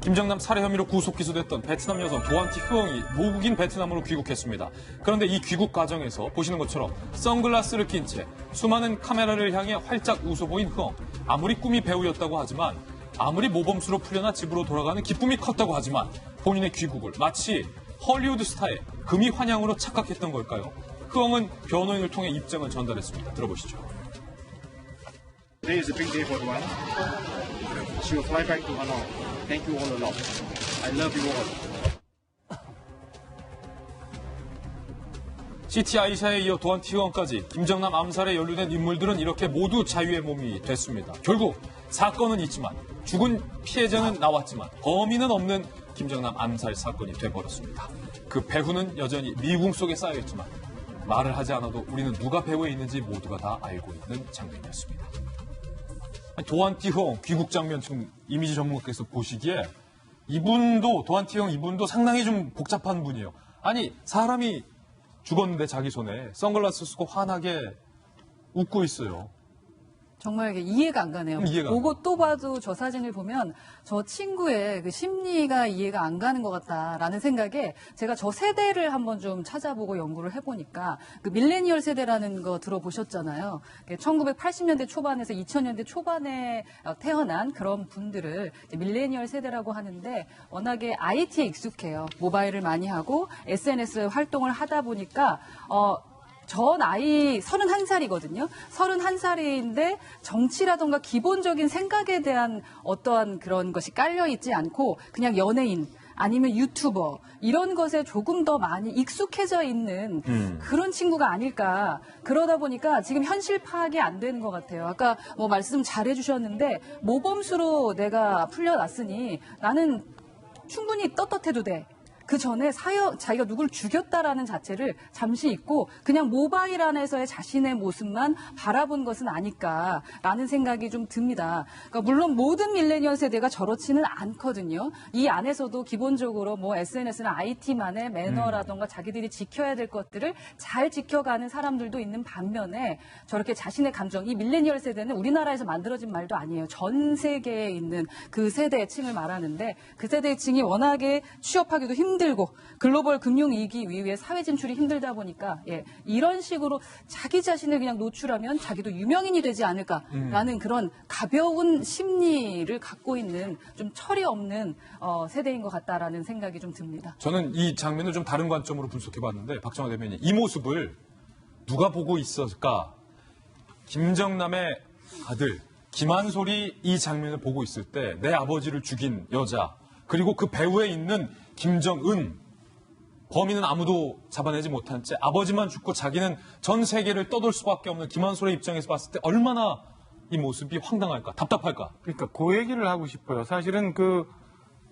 김정남 살해 혐의로 구속 기소됐던 베트남 여성 도안티 흐엉이 모국인 베트남으로 귀국했습니다. 그런데 이 귀국 과정에서 보시는 것처럼 선글라스를 낀 채 수많은 카메라를 향해 활짝 웃어 보인 흐엉. 아무리 꿈이 배우였다고 하지만, 아무리 모범수로 풀려나 집으로 돌아가는 기쁨이 컸다고 하지만 본인의 귀국을 마치 헐리우드 스타의 금이 환영으로 착각했던 걸까요? 흐엉은 변호인을 통해 입장을 전달했습니다. 들어보시죠. Today is a big day for Duan. She will fly back to Hanoi. Thank you all a lot. I love you all. 시티 아이샤에 이어 도안티 흐엉까지 김정남 암살에 연루된 인물들은 이렇게 모두 자유의 몸이 됐습니다. 결국 사건은 있지만, 죽은 피해자는 나왔지만 범인은 없는 김정남 암살 사건이 돼버렸습니다. 그 배후는 여전히 미궁 속에 쌓여있지만 말을 하지 않아도 우리는 누가 배후에 있는지 모두가 다 알고 있는 장면이었습니다. 도안티 흐엉 귀국 장면 지금 이미지 전문가께서 보시기에 도안티 흐엉 이분도 상당히 좀 복잡한 분이에요. 아니, 사람이 죽었는데 자기 손에 선글라스 쓰고 환하게 웃고 있어요. 정말 이해가 안 가네요. 보고 또 봐도 저 사진을 보면 저 친구의 그 심리가 이해가 안 가는 것 같다라는 생각에 제가 저 세대를 한번 좀 찾아보고 연구를 해보니까 그 밀레니얼 세대라는 거 들어보셨잖아요. 1980년대 초반에서 2000년대 초반에 태어난 그런 분들을 밀레니얼 세대라고 하는데 워낙에 IT에 익숙해요. 모바일을 많이 하고 SNS 활동을 하다 보니까 저 나이 31살이거든요. 31살인데 정치라던가 기본적인 생각에 대한 어떠한 그런 것이 깔려있지 않고 그냥 연예인 아니면 유튜버 이런 것에 조금 더 많이 익숙해져 있는 그런 친구가 아닐까. 그러다 보니까 지금 현실 파악이 안 되는 것 같아요. 아까 말씀 잘 해주셨는데 모범수로 내가 풀려났으니 나는 충분히 떳떳해도 돼. 그 전에 자기가 누굴 죽였다라는 자체를 잠시 잊고 그냥 모바일 안에서의 자신의 모습만 바라본 것은 아닐까라는 생각이 좀 듭니다. 그러니까 물론 모든 밀레니얼 세대가 저렇지는 않거든요. 이 안에서도 기본적으로 SNS나 IT만의 매너라던가 자기들이 지켜야 될 것들을 잘 지켜가는 사람들도 있는 반면에 저렇게 자신의 감정, 이 밀레니얼 세대는 우리나라에서 만들어진 말도 아니에요. 전 세계에 있는 그 세대층을 말하는데 그 세대층이 워낙에 취업하기도 힘들고 글로벌 금융위기 이후에 사회 진출이 힘들다 보니까 이런 식으로 자기 자신을 그냥 노출하면 자기도 유명인이 되지 않을까라는 그런 가벼운 심리를 갖고 있는 좀 철이 없는 세대인 것 같다라는 생각이 좀 듭니다. 저는 이 장면을 좀 다른 관점으로 분석해봤는데 박정화 대변인 이 모습을 누가 보고 있었을까? 김정남의 아들 김한솔이 이 장면을 보고 있을 때 내 아버지를 죽인 여자 그리고 그 배후에 있는 김정은 범인은 아무도 잡아내지 못한 채 아버지만 죽고 자기는 전 세계를 떠돌 수밖에 없는 김한솔의 입장에서 봤을 때 얼마나 이 모습이 황당할까 답답할까. 그러니까 그 얘기를 하고 싶어요. 사실은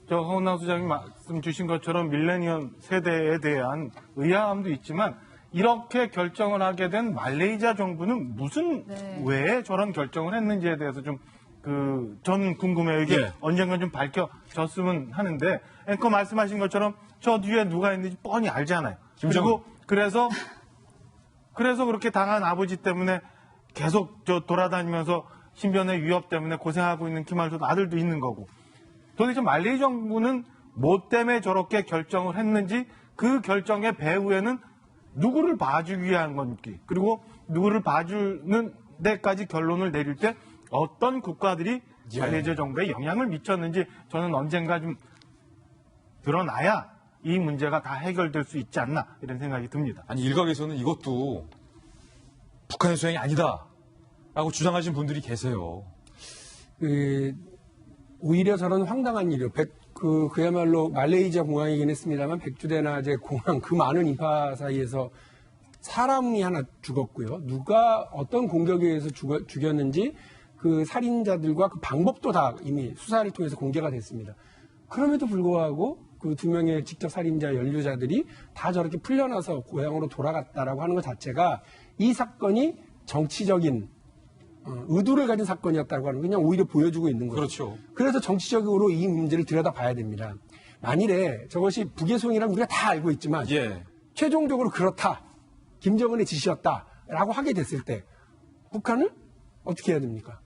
허은하 소장님 말씀 주신 것처럼 밀레니얼 세대에 대한 의아함도 있지만 이렇게 결정을 하게 된 말레이시아 정부는 왜 저런 결정을 했는지에 대해서 저는 궁금해요. 이게 언젠가 좀 밝혀졌으면 하는데, 앵커 말씀하신 것처럼 저 뒤에 누가 있는지 뻔히 알잖아요. 그리고 그래서 그렇게 당한 아버지 때문에 계속 돌아다니면서 신변의 위협 때문에 고생하고 있는 김한솔 아들도 있는 거고. 도대체 말레이시아 정부는 뭐 때문에 저렇게 결정을 했는지 그 결정의 배후에는 누구를 봐주기 위한 건지 그리고 누구를 봐주는 데까지 결론을 내릴 때 어떤 국가들이 말레이시아 정부에 영향을 미쳤는지 저는 언젠가 좀 드러나야 이 문제가 다 해결될 수 있지 않나 이런 생각이 듭니다. 아니 일각에서는 이것도 북한의 소행이 아니다라고 주장하시는 분들이 계세요. 오히려 저런 황당한 일이요. 그야말로 말레이시아 공항이긴 했습니다만 백주대낮에 공항 그 많은 인파 사이에서 사람이 하나 죽었고요. 누가 어떤 공격에 의해서 죽였는지 그 살인자들과 그 방법도 다 이미 수사를 통해서 공개가 됐습니다. 그럼에도 불구하고 그 두 명의 직접 살인자 연루자들이 다 저렇게 풀려나서 고향으로 돌아갔다라고 하는 것 자체가 이 사건이 정치적인 의도를 가진 사건이었다고 하는 거 그냥 오히려 보여주고 있는 거죠. 그렇죠. 그래서 정치적으로 이 문제를 들여다봐야 됩니다. 만일에 저것이 북의 소행이라면 우리가 다 알고 있지만 최종적으로 그렇다. 김정은의 지시였다라고 하게 됐을 때 북한은 어떻게 해야 됩니까?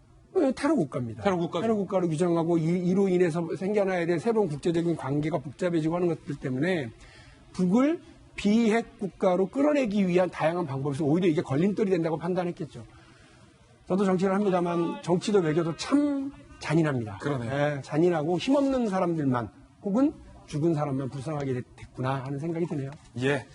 테러 국가입니다. 테러 국가죠. 테러 국가로 규정하고 이로 인해서 생겨나야 될 새로운 국제적인 관계가 복잡해지고 하는 것들 때문에 북을 비핵 국가로 끌어내기 위한 다양한 방법에서 오히려 이게 걸림돌이 된다고 판단했겠죠. 저도 정치를 합니다만 정치도 외교도 참 잔인합니다. 그러네요. 예, 잔인하고 힘없는 사람들만 혹은 죽은 사람만 불쌍하게 됐구나 하는 생각이 드네요. 예.